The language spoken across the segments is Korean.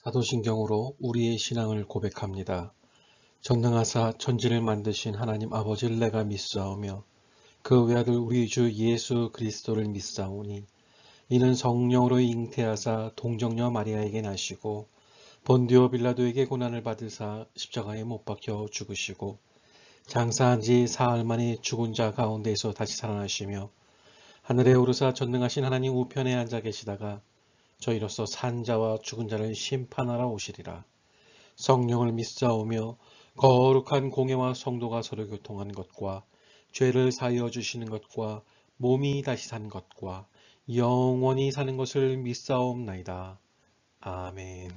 사도신경으로 우리의 신앙을 고백합니다. 전능하사 천지를 만드신 하나님 아버지를 내가 믿사오며 그 외아들 우리 주 예수 그리스도를 믿사오니 이는 성령으로 잉태하사 동정녀 마리아에게 나시고 본디오 빌라도에게 고난을 받으사 십자가에 못 박혀 죽으시고 장사한 지 사흘 만에 죽은 자 가운데에서 다시 살아나시며 하늘에 오르사 전능하신 하나님 우편에 앉아 계시다가 저희로서 산 자와 죽은 자를 심판하러 오시리라. 성령을 믿사오며 거룩한 공예와 성도가 서로 교통한 것과 죄를 사하여 주시는 것과 몸이 다시 산 것과 영원히 사는 것을 믿사옵나이다. 아멘.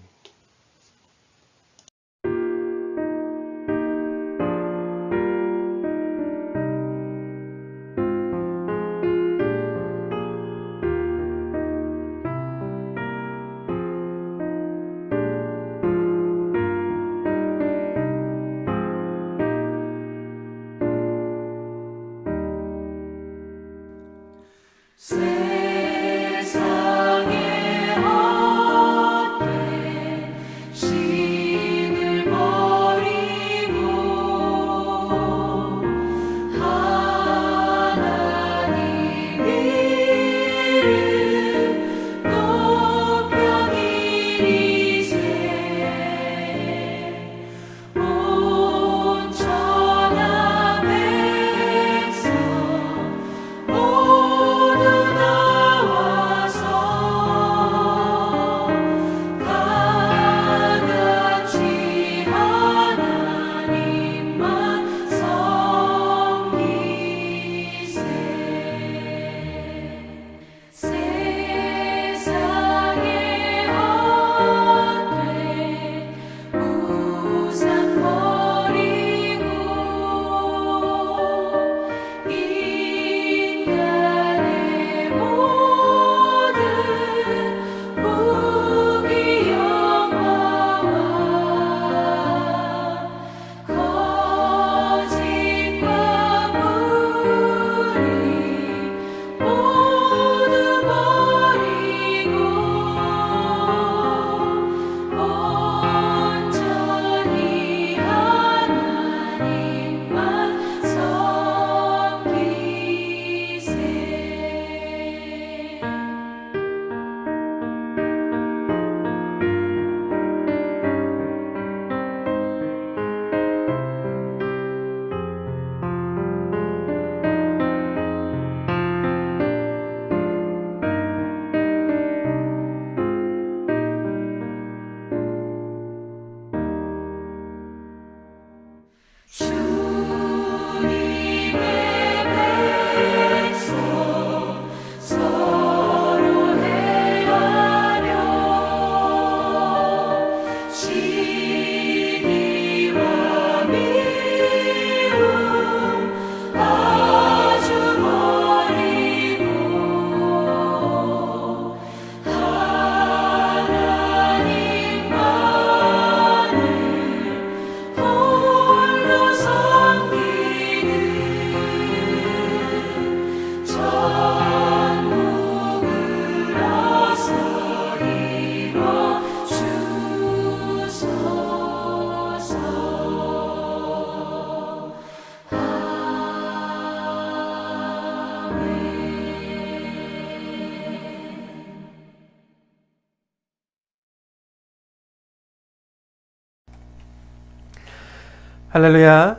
할렐루야.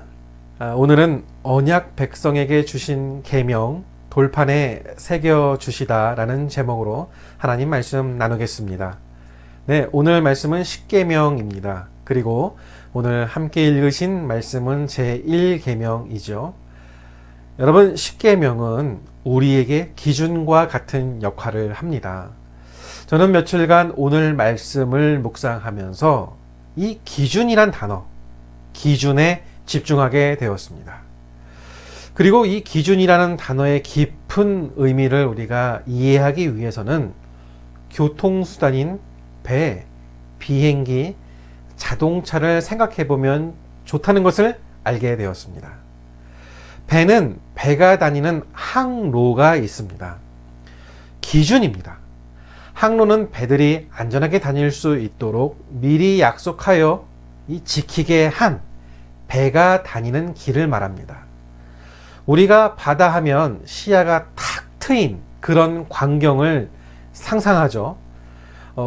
오늘은 언약 백성에게 주신 계명 돌판에 새겨 주시다라는 제목으로 하나님 말씀 나누겠습니다. 네, 오늘 말씀은 십계명입니다. 그리고 오늘 함께 읽으신 말씀은 제1계명이죠. 여러분, 십계명은 우리에게 기준과 같은 역할을 합니다. 저는 며칠간 오늘 말씀을 묵상하면서 이 기준이란 단어, 기준에 집중하게 되었습니다. 그리고 이 기준이라는 단어의 깊은 의미를 우리가 이해하기 위해서는 교통수단인 배, 비행기, 자동차를 생각해 보면 좋다는 것을 알게 되었습니다. 배는 배가 다니는 항로가 있습니다. 기준입니다. 항로는 배들이 안전하게 다닐 수 있도록 미리 약속하여 지키게 한 배가 다니는 길을 말합니다. 우리가 바다 하면 시야가 탁 트인 그런 광경을 상상하죠.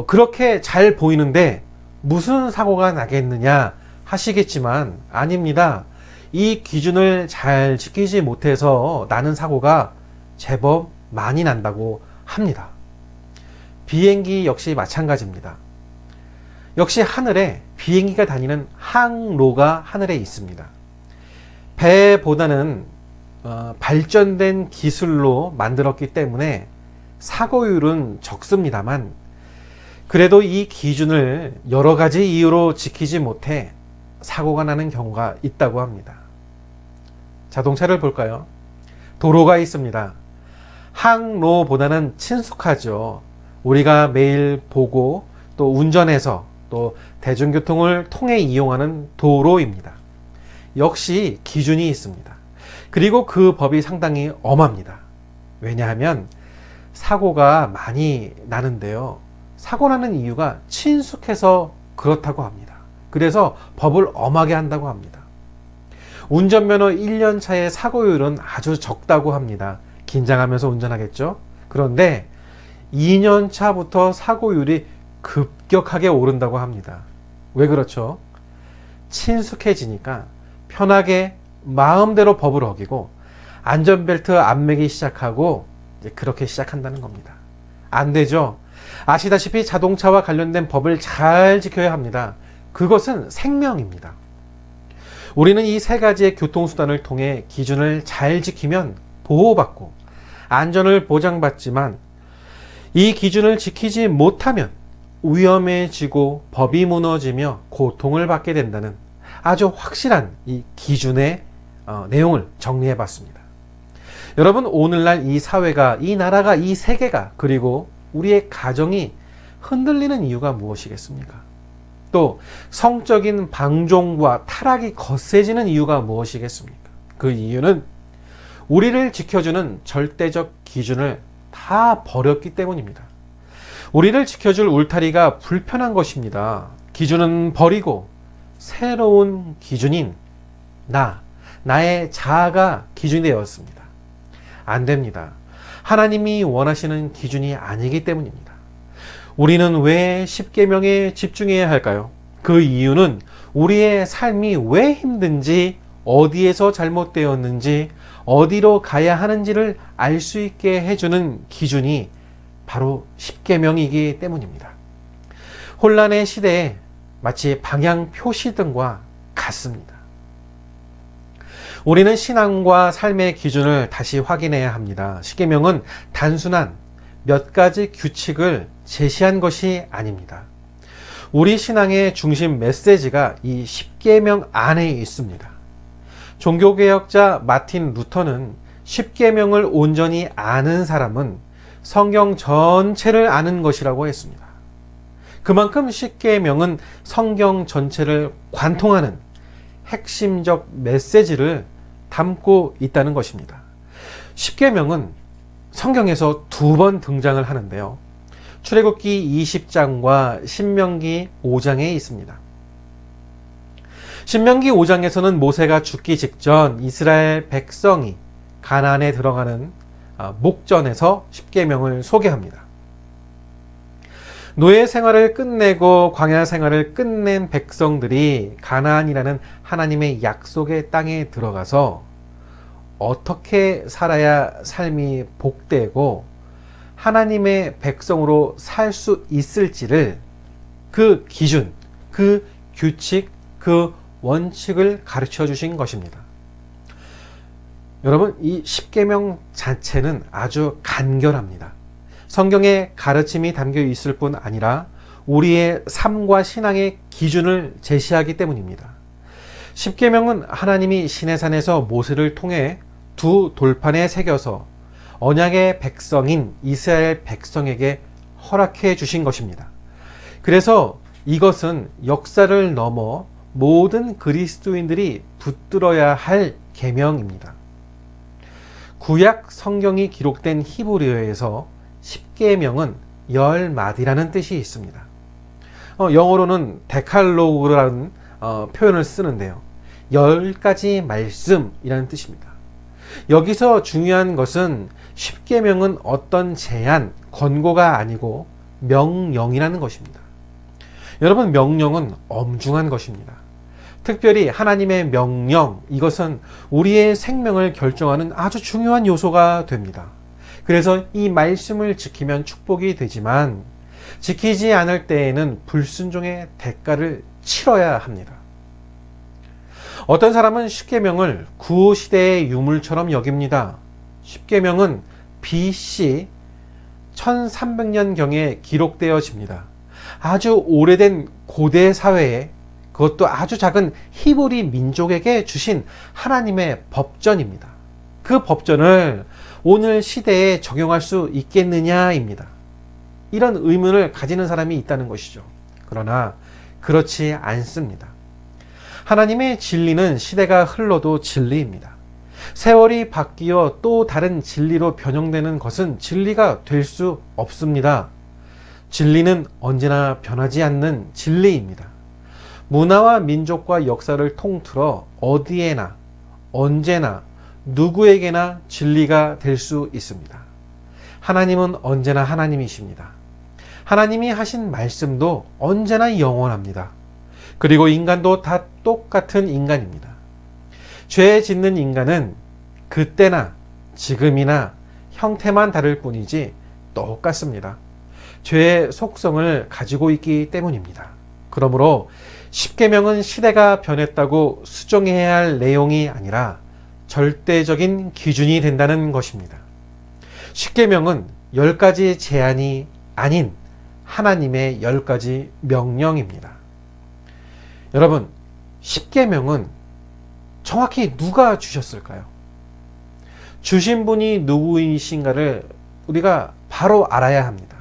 그렇게 잘 보이는데 무슨 사고가 나겠느냐 하시겠지만 아닙니다. 이 기준을 잘 지키지 못해서 나는 사고가 제법 많이 난다고 합니다. 비행기 역시 마찬가지입니다. 역시 하늘에 비행기가 다니는 항로가 하늘에 있습니다. 배보다는 발전된 기술로 만들었기 때문에 사고율은 적습니다만 그래도 이 기준을 여러 가지 이유로 지키지 못해 사고가 나는 경우가 있다고 합니다. 자동차를 볼까요? 도로가 있습니다. 항로보다는 친숙하죠. 우리가 매일 보고 또 운전해서 또 대중교통을 통해 이용하는 도로입니다. 역시 기준이 있습니다. 그리고 그 법이 상당히 엄합니다. 왜냐하면 사고가 많이 나는데요. 사고 나는 이유가 친숙해서 그렇다고 합니다. 그래서 법을 엄하게 한다고 합니다. 운전면허 1년 차의 사고율은 아주 적다고 합니다. 긴장하면서 운전하겠죠? 그런데 2년 차부터 사고율이 급격하게 오른다고 합니다. 왜 그렇죠? 친숙해지니까 편하게 마음대로 법을 어기고 안전벨트 안 매기 시작하고 이제 그렇게 시작한다는 겁니다. 안 되죠? 아시다시피 자동차와 관련된 법을 잘 지켜야 합니다. 그것은 생명입니다. 우리는 이 세 가지의 교통수단을 통해 기준을 잘 지키면 보호받고 안전을 보장받지만 이 기준을 지키지 못하면 위험해지고 법이 무너지며 고통을 받게 된다는 아주 확실한 이 기준의 내용을 정리해 봤습니다. 여러분, 오늘날 이 사회가, 이 나라가, 이 세계가, 그리고 우리의 가정이 흔들리는 이유가 무엇이겠습니까? 또 성적인 방종과 타락이 거세지는 이유가 무엇이겠습니까? 그 이유는 우리를 지켜주는 절대적 기준을 다 버렸기 때문입니다. 우리를 지켜줄 울타리가 불편한 것입니다. 기준은 버리고 새로운 기준인 나의 자아가 기준이 되었습니다. 안 됩니다. 하나님이 원하시는 기준이 아니기 때문입니다. 우리는 왜 십계명에 집중해야 할까요? 그 이유는 우리의 삶이 왜 힘든지, 어디에서 잘못되었는지, 어디로 가야 하는지를 알 수 있게 해주는 기준이 바로 십계명이기 때문입니다. 혼란의 시대에 마치 방향 표시등과 같습니다. 우리는 신앙과 삶의 기준을 다시 확인해야 합니다. 십계명은 단순한 몇 가지 규칙을 제시한 것이 아닙니다. 우리 신앙의 중심 메시지가 이 십계명 안에 있습니다. 종교개혁자 마틴 루터는 십계명을 온전히 아는 사람은 성경 전체를 아는 것이라고 했습니다. 그만큼 십계명은 성경 전체를 관통하는 핵심적 메시지를 담고 있다는 것입니다. 십계명은 성경에서 2번 등장을 하는데요. 출애굽기 20장과 신명기 5장에 있습니다. 신명기 5장에서는 모세가 죽기 직전 이스라엘 백성이 가나안에 들어가는 목전에서 십계명을 소개합니다. 노예 생활을 끝내고 광야 생활을 끝낸 백성들이 가나안이라는 하나님의 약속의 땅에 들어가서 어떻게 살아야 삶이 복되고 하나님의 백성으로 살 수 있을지를 그 기준, 그 규칙, 그 원칙을 가르쳐 주신 것입니다. 여러분, 이 십계명 자체는 아주 간결합니다. 성경에 가르침이 담겨 있을 뿐 아니라 우리의 삶과 신앙의 기준을 제시하기 때문입니다. 십계명은 하나님이 시내산에서 모세를 통해 2 돌판에 새겨서 언약의 백성인 이스라엘 백성에게 허락해 주신 것입니다. 그래서 이것은 역사를 넘어 모든 그리스도인들이 붙들어야 할 계명입니다. 구약 성경이 기록된 히브리어에서 십계명은 10마디라는 뜻이 있습니다. 영어로는 데칼로그라는 표현을 쓰는데요. 10가지 말씀이라는 뜻입니다. 여기서 중요한 것은 십계명은 어떤 제한, 권고가 아니고 명령이라는 것입니다. 여러분, 명령은 엄중한 것입니다. 특별히 하나님의 명령, 이것은 우리의 생명을 결정하는 아주 중요한 요소가 됩니다. 그래서 이 말씀을 지키면 축복이 되지만 지키지 않을 때에는 불순종의 대가를 치러야 합니다. 어떤 사람은 십계명을 구시대의 유물처럼 여깁니다. 십계명은 BC 1300년경에 기록되어집니다. 아주 오래된 고대 사회에, 그것도 아주 작은 히브리 민족에게 주신 하나님의 법전입니다. 그 법전을 오늘 시대에 적용할 수 있겠느냐입니다. 이런 의문을 가지는 사람이 있다는 것이죠. 그러나 그렇지 않습니다. 하나님의 진리는 시대가 흘러도 진리입니다. 세월이 바뀌어 또 다른 진리로 변형되는 것은 진리가 될 수 없습니다. 진리는 언제나 변하지 않는 진리입니다. 문화와 민족과 역사를 통틀어 어디에나, 언제나, 누구에게나 진리가 될 수 있습니다. 하나님은 언제나 하나님이십니다. 하나님이 하신 말씀도 언제나 영원합니다. 그리고 인간도 다 똑같은 인간입니다. 죄 짓는 인간은 그때나 지금이나 형태만 다를 뿐이지 똑같습니다. 죄의 속성을 가지고 있기 때문입니다. 그러므로 십계명은 시대가 변했다고 수정해야 할 내용이 아니라 절대적인 기준이 된다는 것입니다. 십계명은 10가지 제한이 아닌 하나님의 10가지 명령입니다. 여러분, 십계명은 정확히 누가 주셨을까요? 주신 분이 누구이신가를 우리가 바로 알아야 합니다.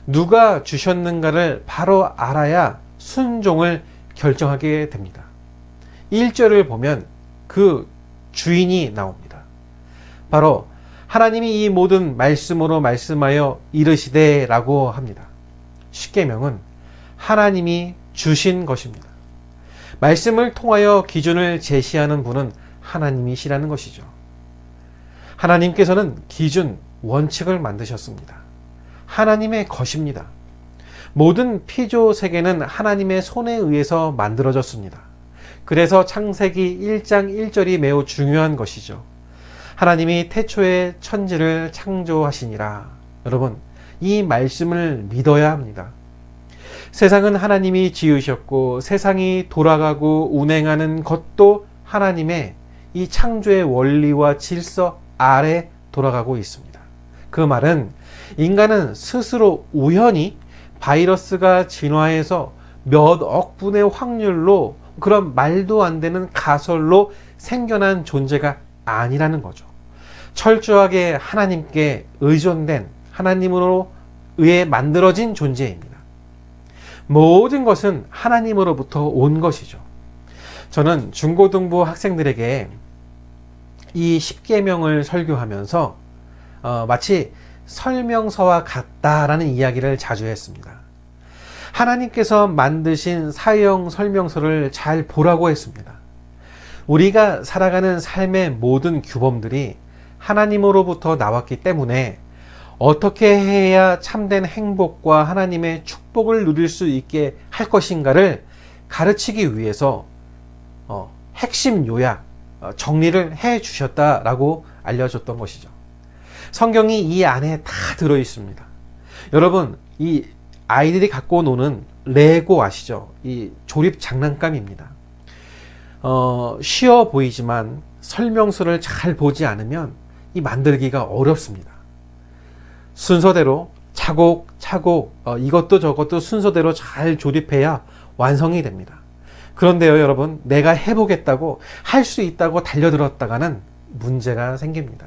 누가 주셨는가를 바로 알아야 순종을 결정하게 됩니다. 1절을 보면 그 주인이 나옵니다. 바로 하나님이 이 모든 말씀으로 말씀하여 이르시되 라고 합니다. 십계명은 하나님이 주신 것입니다. 말씀을 통하여 기준을 제시하는 분은 하나님이시라는 것이죠. 하나님께서는 기준, 원칙을 만드셨습니다. 하나님의 것입니다. 모든 피조 세계는 하나님의 손에 의해서 만들어졌습니다. 그래서 창세기 1장 1절이 매우 중요한 것이죠. 하나님이 태초에 천지를 창조하시니라. 여러분, 이 말씀을 믿어야 합니다. 세상은 하나님이 지으셨고 세상이 돌아가고 운행하는 것도 하나님의 이 창조의 원리와 질서 아래 돌아가고 있습니다. 그 말은 인간은 스스로 우연히 바이러스가 진화해서 몇 억 분의 확률로 그런 말도 안 되는 가설로 생겨난 존재가 아니라는 거죠. 철저하게 하나님께 의존된, 하나님으로 의해 만들어진 존재입니다. 모든 것은 하나님으로부터 온 것이죠. 저는 중고등부 학생들에게 이 십계명을 설교하면서 마치 설명서와 같다라는 이야기를 자주 했습니다. 하나님께서 만드신 사형 설명서를 잘 보라고 했습니다. 우리가 살아가는 삶의 모든 규범들이 하나님으로부터 나왔기 때문에 어떻게 해야 참된 행복과 하나님의 축복을 누릴 수 있게 할 것인가를 가르치기 위해서 핵심 요약, 정리를 해 주셨다라고 알려줬던 것이죠. 성경이 이 안에 다 들어 있습니다. 여러분, 이 아이들이 갖고 노는 레고 아시죠? 이 조립 장난감입니다. 쉬워 보이지만 설명서를 잘 보지 않으면 이 만들기가 어렵습니다. 순서대로 차곡차곡 이것도 저것도 순서대로 잘 조립해야 완성이 됩니다. 그런데요, 여러분, 내가 해보겠다고 할 수 있다고 달려들었다가는 문제가 생깁니다.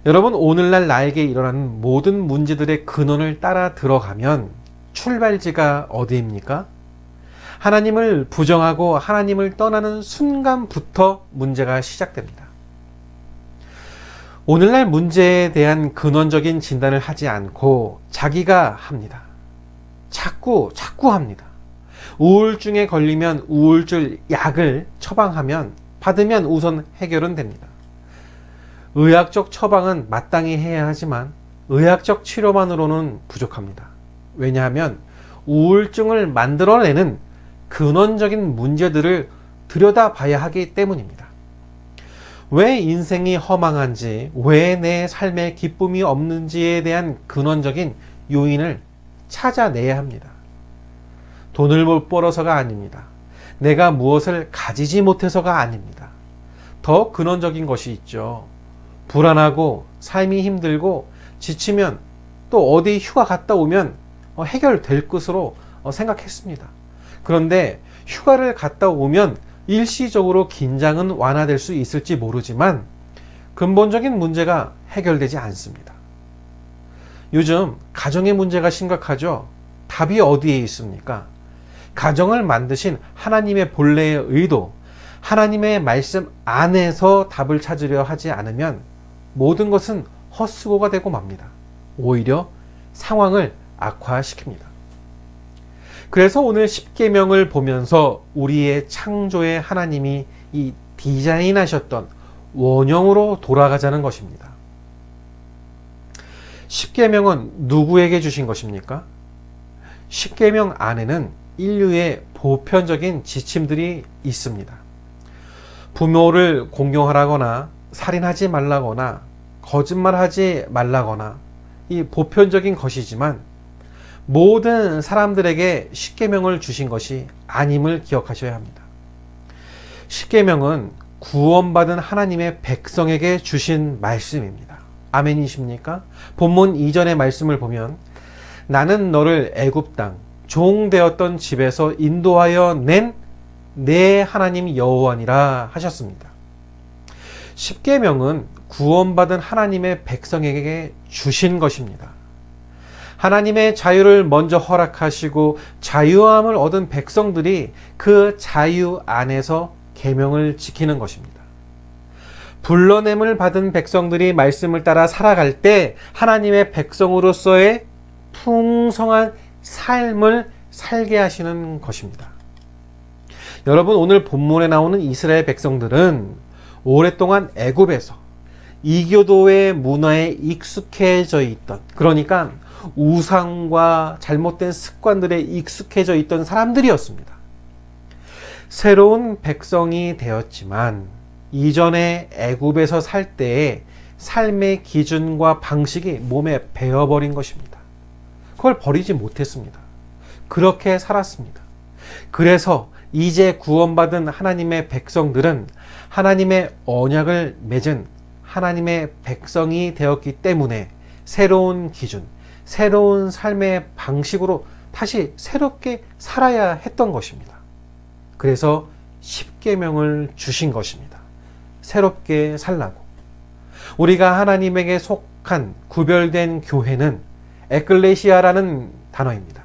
여러분, 오늘날 나에게 일어나는 모든 문제들의 근원을 따라 들어가면 출발지가 어디입니까? 하나님을 부정하고 하나님을 떠나는 순간부터 문제가 시작됩니다. 오늘날 문제에 대한 근원적인 진단을 하지 않고 자기가 합니다. 자꾸 합니다. 우울증에 걸리면 우울증 약을 처방하면 받으면 우선 해결은 됩니다. 의학적 처방은 마땅히 해야 하지만 의학적 치료만으로는 부족합니다. 왜냐하면 우울증을 만들어내는 근원적인 문제들을 들여다봐야 하기 때문입니다. 왜 인생이 허망한지, 왜 내 삶에 기쁨이 없는지에 대한 근원적인 요인을 찾아내야 합니다. 돈을 못 벌어서가 아닙니다. 내가 무엇을 가지지 못해서가 아닙니다. 더 근원적인 것이 있죠. 불안하고 삶이 힘들고 지치면 또 어디 휴가 갔다 오면 해결될 것으로 생각했습니다. 그런데 휴가를 갔다 오면 일시적으로 긴장은 완화될 수 있을지 모르지만 근본적인 문제가 해결되지 않습니다. 요즘 가정의 문제가 심각하죠. 답이 어디에 있습니까? 가정을 만드신 하나님의 본래의 의도, 하나님의 말씀 안에서 답을 찾으려 하지 않으면 모든 것은 헛수고가 되고 맙니다. 오히려 상황을 악화시킵니다. 그래서 오늘 십계명을 보면서 우리의 창조의 하나님이 이 디자인하셨던 원형으로 돌아가자는 것입니다. 십계명은 누구에게 주신 것입니까? 십계명 안에는 인류의 보편적인 지침들이 있습니다. 부모를 공경하라거나 살인하지 말라거나 거짓말하지 말라거나 이 보편적인 것이지만 모든 사람들에게 십계명을 주신 것이 아님을 기억하셔야 합니다. 십계명은 구원받은 하나님의 백성에게 주신 말씀입니다. 아멘이십니까? 본문 이전의 말씀을 보면 나는 너를 애굽 땅 종 되었던 집에서 인도하여 낸 내 하나님 여호와니라 하셨습니다. 십계명은 구원받은 하나님의 백성에게 주신 것입니다. 하나님의 자유를 먼저 허락하시고 자유함을 얻은 백성들이 그 자유 안에서 계명을 지키는 것입니다. 불러냄을 받은 백성들이 말씀을 따라 살아갈 때 하나님의 백성으로서의 풍성한 삶을 살게 하시는 것입니다. 여러분, 오늘 본문에 나오는 이스라엘 백성들은 오랫동안 애굽에서 이교도의 문화에 익숙해져 있던, 그러니까 우상과 잘못된 습관들에 익숙해져 있던 사람들이었습니다. 새로운 백성이 되었지만 이전에 애굽에서 살 때의 삶의 기준과 방식이 몸에 배어버린 것입니다. 그걸 버리지 못했습니다. 그렇게 살았습니다. 그래서 이제 구원받은 하나님의 백성들은 하나님의 언약을 맺은 하나님의 백성이 되었기 때문에 새로운 기준, 새로운 삶의 방식으로 다시 새롭게 살아야 했던 것입니다. 그래서 십계명을 주신 것입니다. 새롭게 살라고. 우리가 하나님에게 속한 구별된 교회는 에클레시아라는 단어입니다.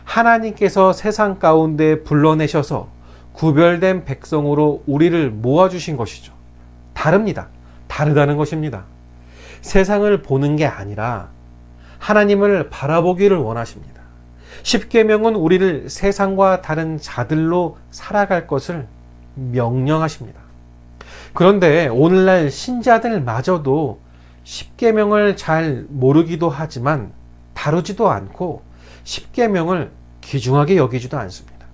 하나님께서 세상 가운데 불러내셔서 구별된 백성으로 우리를 모아주신 것이죠. 다릅니다. 다르다는 것입니다. 세상을 보는 게 아니라 하나님을 바라보기를 원하십니다. 십계명은 우리를 세상과 다른 자들로 살아갈 것을 명령하십니다. 그런데 오늘날 신자들마저도 십계명을 잘 모르기도 하지만 다루지도 않고 십계명을 귀중하게 여기지도 않습니다.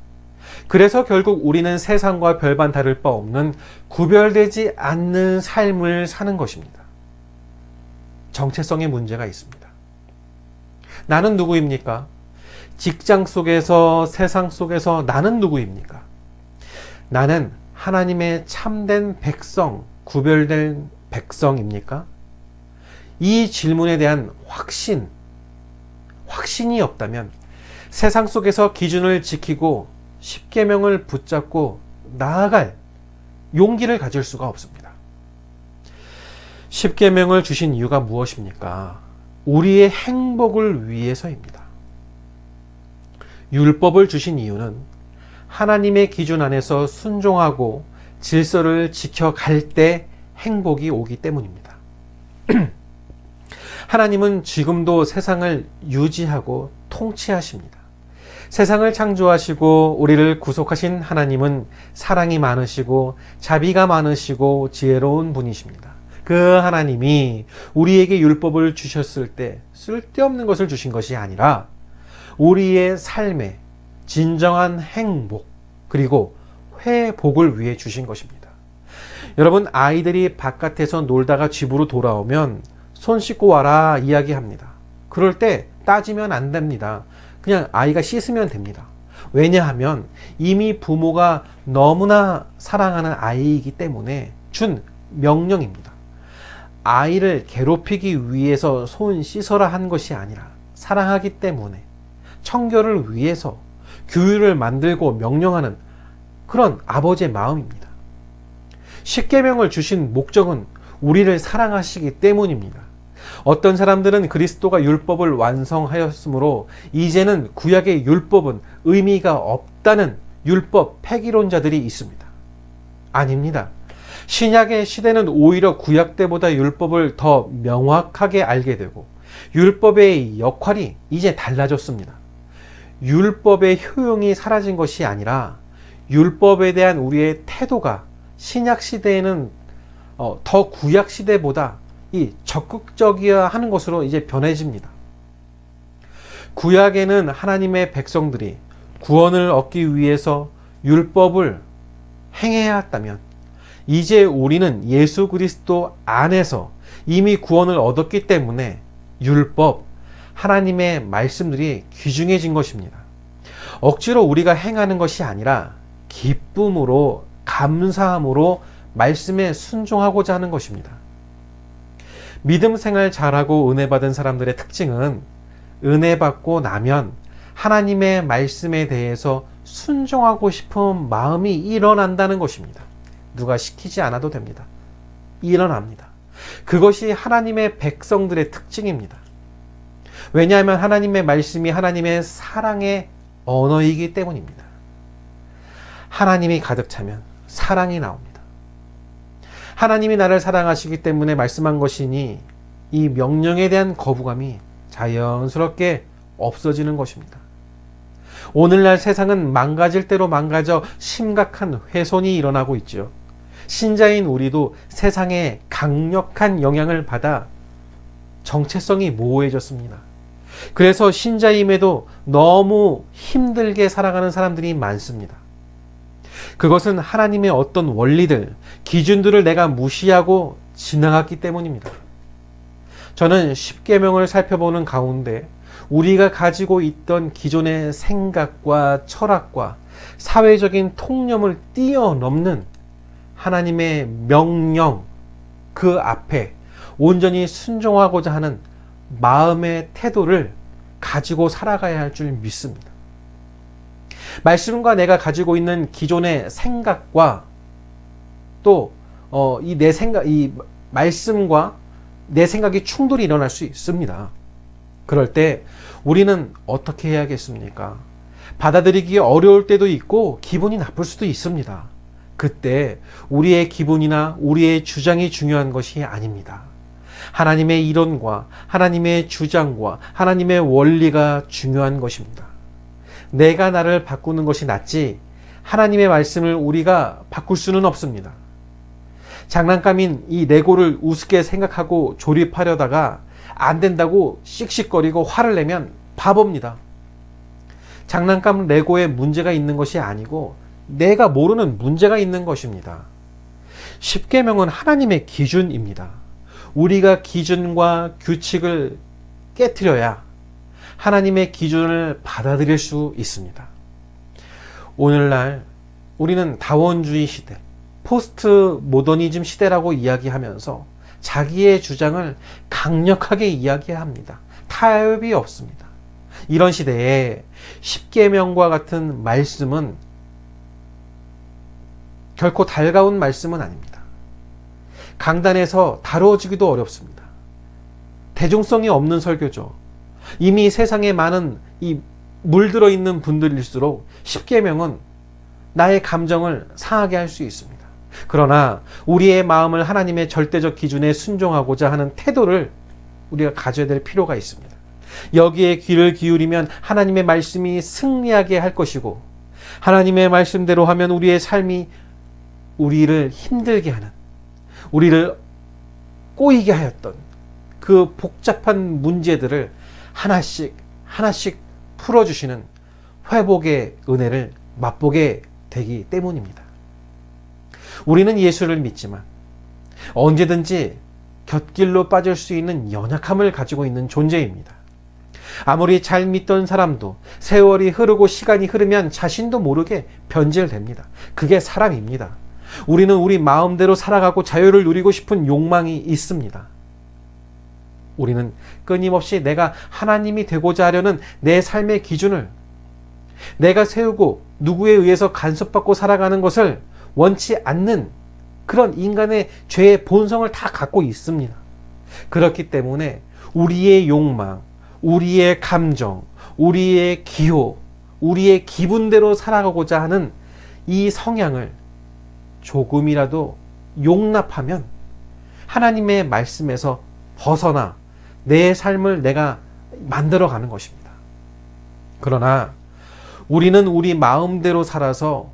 그래서 결국 우리는 세상과 별반 다를 바 없는 구별되지 않는 삶을 사는 것입니다. 정체성의 문제가 있습니다. 나는 누구입니까? 직장 속에서, 세상 속에서 나는 누구입니까? 나는 하나님의 참된 백성, 구별된 백성입니까? 이 질문에 대한 확신이 없다면 세상 속에서 기준을 지키고 십계명을 붙잡고 나아갈 용기를 가질 수가 없습니다. 십계명을 주신 이유가 무엇입니까? 우리의 행복을 위해서입니다. 율법을 주신 이유는 하나님의 기준 안에서 순종하고 질서를 지켜갈 때 행복이 오기 때문입니다. 하나님은 지금도 세상을 유지하고 통치하십니다. 세상을 창조하시고 우리를 구속하신 하나님은 사랑이 많으시고 자비가 많으시고 지혜로운 분이십니다. 그 하나님이 우리에게 율법을 주셨을 때 쓸데없는 것을 주신 것이 아니라 우리의 삶에 진정한 행복 그리고 회복을 위해 주신 것입니다. 여러분, 아이들이 바깥에서 놀다가 집으로 돌아오면 손 씻고 와라 이야기합니다. 그럴 때 따지면 안 됩니다. 그냥 아이가 씻으면 됩니다. 왜냐하면 이미 부모가 너무나 사랑하는 아이이기 때문에 준 명령입니다. 아이를 괴롭히기 위해서 손 씻어라 한 것이 아니라 사랑하기 때문에 청결을 위해서 규율을 만들고 명령하는 그런 아버지의 마음입니다. 십계명을 주신 목적은 우리를 사랑하시기 때문입니다. 어떤 사람들은 그리스도가 율법을 완성하였으므로 이제는 구약의 율법은 의미가 없다는 율법 폐기론자들이 있습니다. 아닙니다. 신약의 시대는 오히려 구약 때보다 율법을 더 명확하게 알게 되고 율법의 역할이 이제 달라졌습니다. 율법의 효용이 사라진 것이 아니라 율법에 대한 우리의 태도가 신약 시대에는 더 구약 시대보다 적극적이어야 하는 것으로 이제 변해집니다. 구약에는 하나님의 백성들이 구원을 얻기 위해서 율법을 행해야 했다면 이제 우리는 예수 그리스도 안에서 이미 구원을 얻었기 때문에 율법, 하나님의 말씀들이 귀중해진 것입니다. 억지로 우리가 행하는 것이 아니라 기쁨으로, 감사함으로 말씀에 순종하고자 하는 것입니다. 믿음 생활 잘하고 은혜 받은 사람들의 특징은 은혜 받고 나면 하나님의 말씀에 대해서 순종하고 싶은 마음이 일어난다는 것입니다. 누가 시키지 않아도 됩니다. 일어납니다. 그것이 하나님의 백성들의 특징입니다. 왜냐하면 하나님의 말씀이 하나님의 사랑의 언어이기 때문입니다. 하나님이 가득 차면 사랑이 나옵니다. 하나님이 나를 사랑하시기 때문에 말씀한 것이니 이 명령에 대한 거부감이 자연스럽게 없어지는 것입니다. 오늘날 세상은 망가질 대로 망가져 심각한 훼손이 일어나고 있죠. 신자인 우리도 세상에 강력한 영향을 받아 정체성이 모호해졌습니다. 그래서 신자임에도 너무 힘들게 살아가는 사람들이 많습니다. 그것은 하나님의 어떤 원리들, 기준들을 내가 무시하고 지나갔기 때문입니다. 저는 십계명을 살펴보는 가운데 우리가 가지고 있던 기존의 생각과 철학과 사회적인 통념을 뛰어넘는 하나님의 명령, 그 앞에 온전히 순종하고자 하는 마음의 태도를 가지고 살아가야 할 줄 믿습니다. 말씀과 내가 가지고 있는 기존의 생각과 또 이 말씀과 내 생각이 충돌이 일어날 수 있습니다. 그럴 때 우리는 어떻게 해야겠습니까? 받아들이기 어려울 때도 있고 기분이 나쁠 수도 있습니다. 그때 우리의 기분이나 우리의 주장이 중요한 것이 아닙니다. 하나님의 이론과 하나님의 주장과 하나님의 원리가 중요한 것입니다. 내가 나를 바꾸는 것이 낫지 하나님의 말씀을 우리가 바꿀 수는 없습니다. 장난감인 이 레고를 우습게 생각하고 조립하려다가 안 된다고 씩씩거리고 화를 내면 바보입니다. 장난감 레고에 문제가 있는 것이 아니고 내가 모르는 문제가 있는 것입니다. 십계명은 하나님의 기준입니다. 우리가 기준과 규칙을 깨트려야 하나님의 기준을 받아들일 수 있습니다. 오늘날 우리는 다원주의 시대, 포스트 모더니즘 시대라고 이야기하면서 자기의 주장을 강력하게 이야기합니다. 타협이 없습니다. 이런 시대에 십계명과 같은 말씀은 결코 달가운 말씀은 아닙니다. 강단에서 다뤄지기도 어렵습니다. 대중성이 없는 설교죠. 이미 세상에 많은 물들어 있는 분들일수록 십계명은 나의 감정을 상하게 할 수 있습니다. 그러나 우리의 마음을 하나님의 절대적 기준에 순종하고자 하는 태도를 우리가 가져야 될 필요가 있습니다. 여기에 귀를 기울이면 하나님의 말씀이 승리하게 할 것이고, 하나님의 말씀대로 하면 우리의 삶이 우리를 힘들게 하는, 우리를 꼬이게 하였던 그 복잡한 문제들을 하나씩 하나씩 풀어주시는 회복의 은혜를 맛보게 되기 때문입니다. 우리는 예수를 믿지만 언제든지 곁길로 빠질 수 있는 연약함을 가지고 있는 존재입니다. 아무리 잘 믿던 사람도 세월이 흐르고 시간이 흐르면 자신도 모르게 변질됩니다. 그게 사람입니다. 우리는 우리 마음대로 살아가고 자유를 누리고 싶은 욕망이 있습니다. 우리는 끊임없이 내가 하나님이 되고자 하려는 내 삶의 기준을 내가 세우고 누구에 의해서 간섭받고 살아가는 것을 원치 않는 그런 인간의 죄의 본성을 다 갖고 있습니다. 그렇기 때문에 우리의 욕망, 우리의 감정, 우리의 기호, 우리의 기분대로 살아가고자 하는 이 성향을 조금이라도 용납하면 하나님의 말씀에서 벗어나 내 삶을 내가 만들어가는 것입니다. 그러나 우리는 우리 마음대로 살아서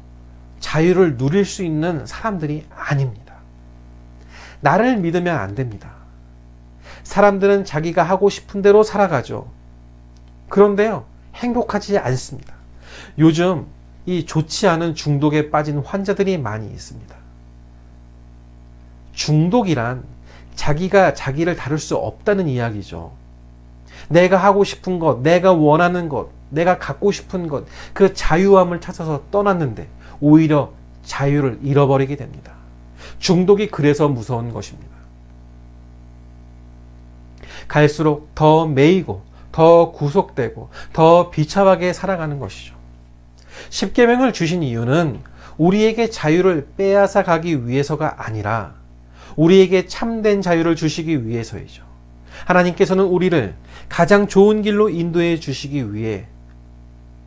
자유를 누릴 수 있는 사람들이 아닙니다. 나를 믿으면 안 됩니다. 사람들은 자기가 하고 싶은 대로 살아가죠. 그런데요, 행복하지 않습니다. 요즘 이 좋지 않은 중독에 빠진 환자들이 많이 있습니다. 중독이란 자기가 자기를 다룰 수 없다는 이야기죠. 내가 하고 싶은 것, 내가 원하는 것, 내가 갖고 싶은 것, 그 자유함을 찾아서 떠났는데 오히려 자유를 잃어버리게 됩니다. 중독이 그래서 무서운 것입니다. 갈수록 더 매이고 더 구속되고 더 비참하게 살아가는 것이죠. 십계명을 주신 이유는 우리에게 자유를 빼앗아 가기 위해서가 아니라 우리에게 참된 자유를 주시기 위해서이죠. 하나님께서는 우리를 가장 좋은 길로 인도해 주시기 위해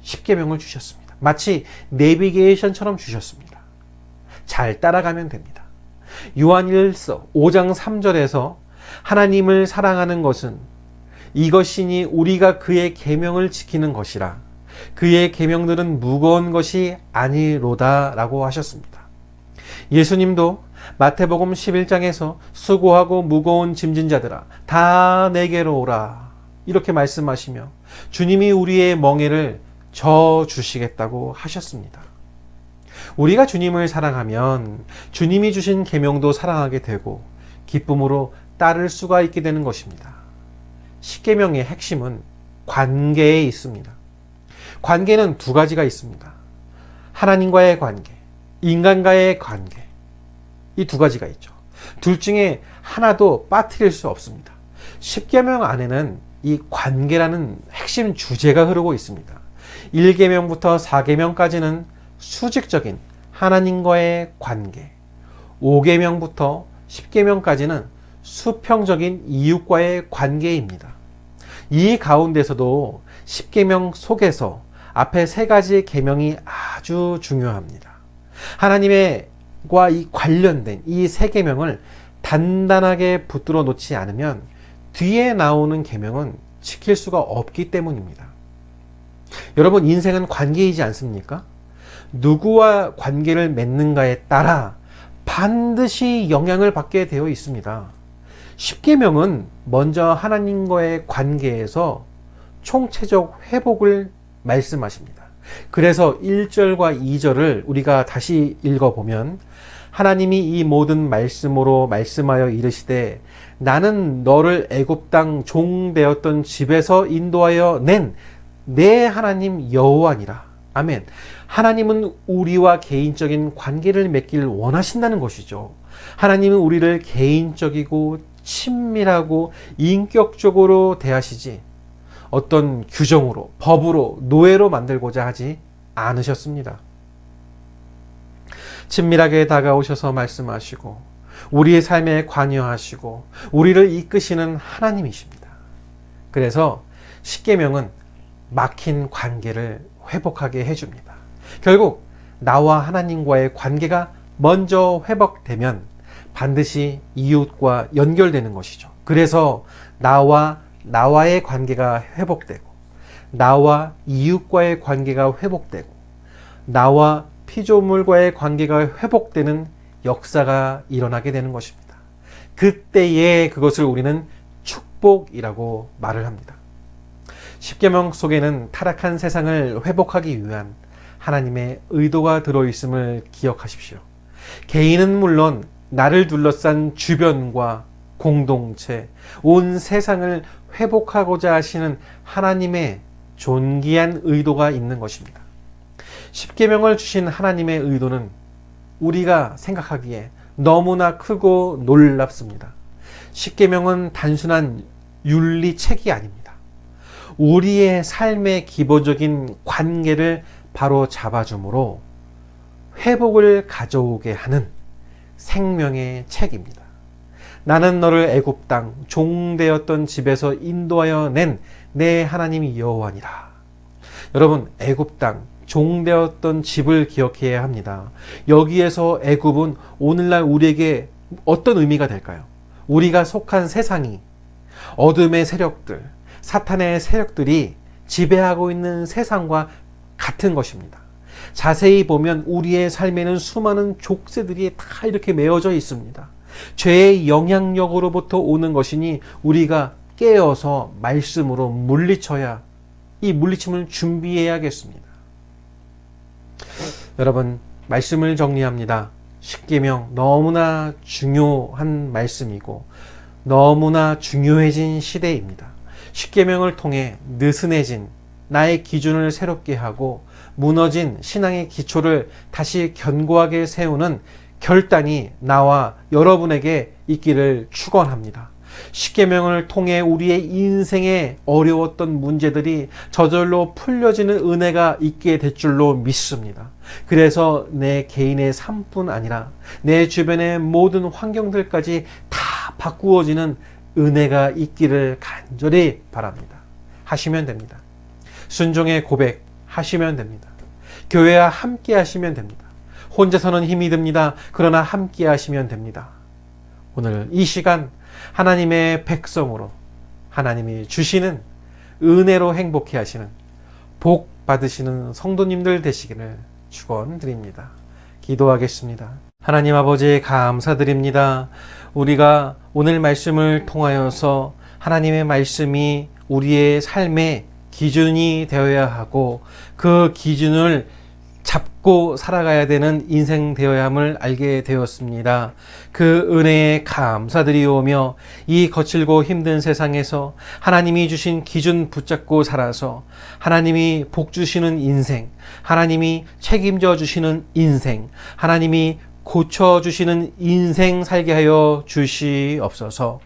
십계명을 주셨습니다. 마치 내비게이션처럼 주셨습니다. 잘 따라가면 됩니다. 요한일서 5장 3절에서 하나님을 사랑하는 것은 이것이니 우리가 그의 계명을 지키는 것이라 그의 계명들은 무거운 것이 아니로다 라고 하셨습니다. 예수님도 마태복음 11장에서 수고하고 무거운 짐진 자들아 다 내게로 오라 이렇게 말씀하시며 주님이 우리의 멍에를 져 주시겠다고 하셨습니다. 우리가 주님을 사랑하면 주님이 주신 계명도 사랑하게 되고 기쁨으로 따를 수가 있게 되는 것입니다. 십계명의 핵심은 관계에 있습니다. 관계는 두 가지가 있습니다. 하나님과의 관계, 인간과의 관계. 이 두 가지가 있죠. 둘 중에 하나도 빠뜨릴 수 없습니다. 십계명 안에는 이 관계라는 핵심 주제가 흐르고 있습니다. 1계명부터 4계명까지는 수직적인 하나님과의 관계, 5계명부터 10계명까지는 수평적인 이웃과의 관계입니다. 이 가운데서도 10계명 속에서 앞에 세 가지 계명이 아주 중요합니다. 하나님과 이 관련된 이 세 계명을 단단하게 붙들어 놓지 않으면 뒤에 나오는 계명은 지킬 수가 없기 때문입니다. 여러분, 인생은 관계이지 않습니까? 누구와 관계를 맺는가에 따라 반드시 영향을 받게 되어 있습니다. 십계명은 먼저 하나님과의 관계에서 총체적 회복을 말씀하십니다. 그래서 1절과 2절을 우리가 다시 읽어보면 하나님이 이 모든 말씀으로 말씀하여 이르시되 나는 너를 애굽 땅 종 되었던 집에서 인도하여 낸 내 하나님 여호와니라. 아멘. 하나님은 우리와 개인적인 관계를 맺길 원하신다는 것이죠. 하나님은 우리를 개인적이고 친밀하고 인격적으로 대하시지 어떤 규정으로, 법으로, 노예로 만들고자 하지 않으셨습니다. 친밀하게 다가오셔서 말씀하시고 우리의 삶에 관여하시고 우리를 이끄시는 하나님이십니다. 그래서 십계명은 막힌 관계를 회복하게 해줍니다. 결국 나와 하나님과의 관계가 먼저 회복되면 반드시 이웃과 연결되는 것이죠. 그래서 나와의 관계가 회복되고, 나와 이웃과의 관계가 회복되고, 나와 피조물과의 관계가 회복되는 역사가 일어나게 되는 것입니다. 그때에 그것을 우리는 축복이라고 말을 합니다. 십계명 속에는 타락한 세상을 회복하기 위한 하나님의 의도가 들어있음을 기억하십시오. 개인은 물론 나를 둘러싼 주변과 공동체, 온 세상을 회복하고자 하시는 하나님의 존귀한 의도가 있는 것입니다. 십계명을 주신 하나님의 의도는 우리가 생각하기에 너무나 크고 놀랍습니다. 십계명은 단순한 윤리책이 아닙니다. 우리의 삶의 기본적인 관계를 바로 잡아주므로 회복을 가져오게 하는 생명의 책입니다. 나는 너를 애굽 땅 종되었던 집에서 인도하여 낸 내 하나님이 여호와니라. 여러분, 애굽 땅 종되었던 집을 기억해야 합니다. 여기에서 애굽은 오늘날 우리에게 어떤 의미가 될까요? 우리가 속한 세상이, 어둠의 세력들, 사탄의 세력들이 지배하고 있는 세상과 같은 것입니다. 자세히 보면 우리의 삶에는 수많은 족쇄들이 다 이렇게 메어져 있습니다. 죄의 영향력으로부터 오는 것이니 우리가 깨어서 말씀으로 물리쳐야, 이 물리침을 준비해야겠습니다. 여러분, 말씀을 정리합니다. 십계명 너무나 중요한 말씀이고 너무나 중요해진 시대입니다. 십계명을 통해 느슨해진 나의 기준을 새롭게 하고 무너진 신앙의 기초를 다시 견고하게 세우는 결단이 나와 여러분에게 있기를 축원합니다. 십계명을 통해 우리의 인생에 어려웠던 문제들이 저절로 풀려지는 은혜가 있게 될 줄로 믿습니다. 그래서 내 개인의 삶뿐 아니라 내 주변의 모든 환경들까지 다 바꾸어지는 은혜가 있기를 간절히 바랍니다. 하시면 됩니다. 순종의 고백 하시면 됩니다. 교회와 함께 하시면 됩니다. 혼자서는 힘이 듭니다. 그러나 함께 하시면 됩니다. 오늘 이 시간 하나님의 백성으로 하나님이 주시는 은혜로 행복해 하시는, 복 받으시는 성도님들 되시기를 축원드립니다. 기도하겠습니다. 하나님 아버지, 감사드립니다. 우리가 오늘 말씀을 통하여서 하나님의 말씀이 우리의 삶의 기준이 되어야 하고 그 기준을 잡고 살아가야 되는 인생 되어야 함을 알게 되었습니다. 그 은혜에 감사드리오며 이 거칠고 힘든 세상에서 하나님이 주신 기준 붙잡고 살아서 하나님이 복 주시는 인생, 하나님이 책임져 주시는 인생, 하나님이 고쳐주시는 인생 살게 하여 주시옵소서.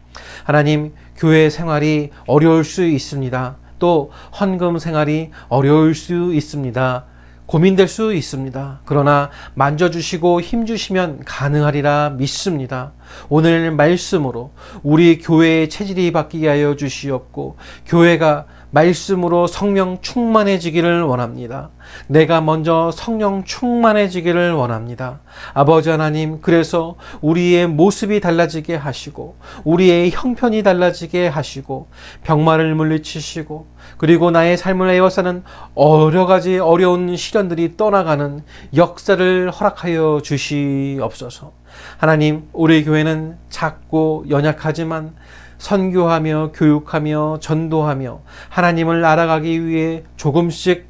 하나님, 교회 생활이 어려울 수 있습니다. 또 헌금 생활이 어려울 수 있습니다. 고민될 수 있습니다. 그러나 만져주시고 힘주시면 가능하리라 믿습니다. 오늘 말씀으로 우리 교회의 체질이 바뀌게 하여 주시옵고 교회가 말씀으로 성령 충만해지기를 원합니다. 내가 먼저 성령 충만해지기를 원합니다. 아버지 하나님, 그래서 우리의 모습이 달라지게 하시고 우리의 형편이 달라지게 하시고 병마를 물리치시고 그리고 나의 삶을 에워싸는 여러 가지 어려운 시련들이 떠나가는 역사를 허락하여 주시옵소서. 하나님, 우리 교회는 작고 연약하지만 선교하며 교육하며 전도하며 하나님을 알아가기 위해 조금씩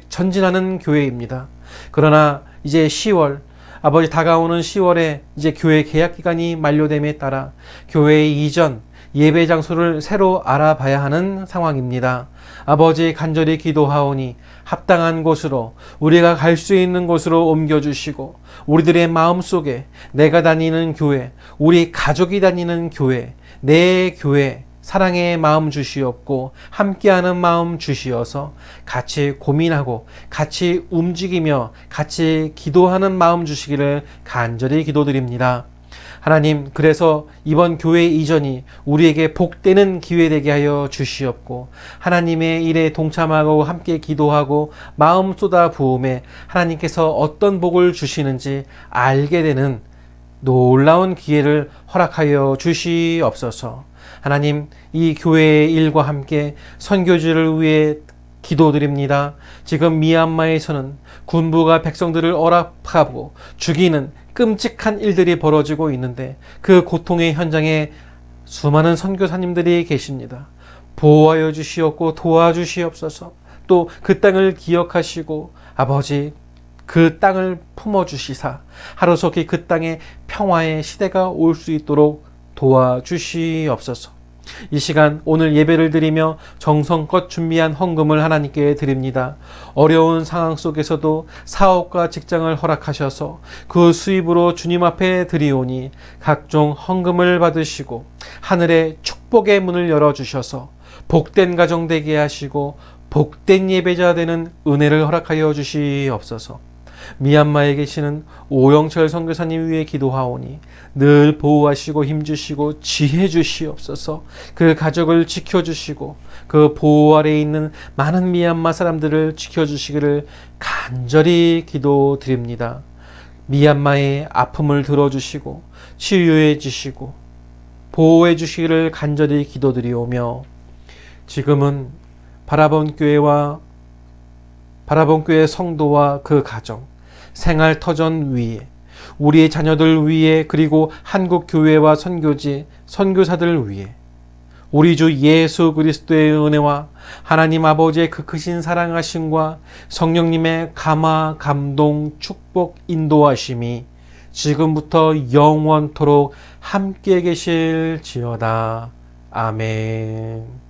전진하는 교회입니다. 그러나 이제 10월, 아버지 다가오는 10월에 이제 교회 계약 기간이 만료됨에 따라 교회 이전 예배 장소를 새로 알아봐야 하는 상황입니다. 아버지, 간절히 기도하오니 합당한 곳으로, 우리가 갈 수 있는 곳으로 옮겨주시고 우리들의 마음속에 내가 다니는 교회, 우리 가족이 다니는 교회, 내 교회 사랑의 마음 주시옵고 함께하는 마음 주시어서 같이 고민하고 같이 움직이며 같이 기도하는 마음 주시기를 간절히 기도드립니다. 하나님, 그래서 이번 교회 이전이 우리에게 복되는 기회 되게 하여 주시옵고, 하나님의 일에 동참하고 함께 기도하고 마음 쏟아 부음에 하나님께서 어떤 복을 주시는지 알게 되는 놀라운 기회를 허락하여 주시옵소서. 하나님, 이 교회의 일과 함께 선교지를 위해 기도드립니다. 지금 미얀마에서는 군부가 백성들을 억압하고 죽이는 끔찍한 일들이 벌어지고 있는데 그 고통의 현장에 수많은 선교사님들이 계십니다. 보호하여 주시옵고 도와주시옵소서. 또 그 땅을 기억하시고 아버지, 그 땅을 품어주시사 하루속히 그 땅에 평화의 시대가 올 수 있도록 도와주시옵소서. 이 시간 오늘 예배를 드리며 정성껏 준비한 헌금을 하나님께 드립니다. 어려운 상황 속에서도 사업과 직장을 허락하셔서 그 수입으로 주님 앞에 드리오니 각종 헌금을 받으시고 하늘의 축복의 문을 열어주셔서 복된 가정 되게 하시고 복된 예배자 되는 은혜를 허락하여 주시옵소서. 미얀마에 계시는 오영철 선교사님 위해 기도하오니 늘 보호하시고 힘주시고 지혜 주시옵소서. 그 가족을 지켜주시고 그 보호 아래에 있는 많은 미얀마 사람들을 지켜주시기를 간절히 기도드립니다. 미얀마의 아픔을 들어주시고 치유해 주시고 보호해 주시기를 간절히 기도드리오며, 지금은 바라본 교회 성도와 그 가정, 생활 터전 위에, 우리의 자녀들 위에, 그리고 한국 교회와 선교지, 선교사들 위에 우리 주 예수 그리스도의 은혜와 하나님 아버지의 그 크신 사랑하심과 성령님의 감화, 감동, 축복, 인도하심이 지금부터 영원토록 함께 계실지어다. 아멘.